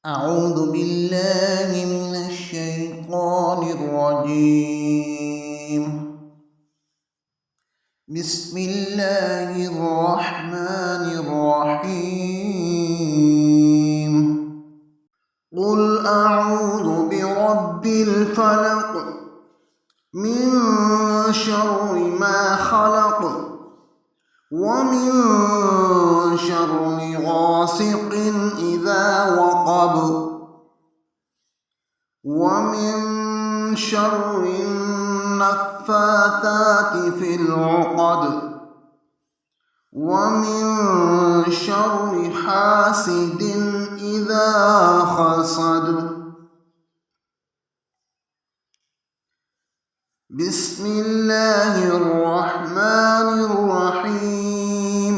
أعوذ بالله من الشيطان الرجيم. بسم الله الرحمن الرحيم. قل أعوذ برب الفلق من شر ما خلق ومن شر غاسق إذا وقب ومن شر النفاثات في العقد ومن شر حاسد إذا حسد. بسم الله الرحمن الرحيم.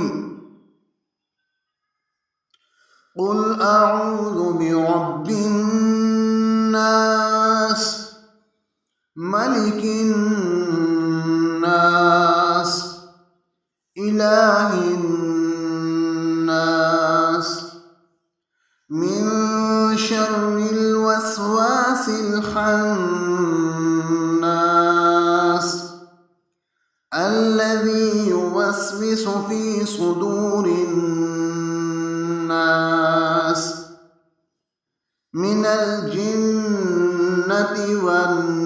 قل أعوذ برب الناس ملك الناس إله الناس من شر الوسواس الخناس الذي يوسوس في صدور الناس من الجنة والناس.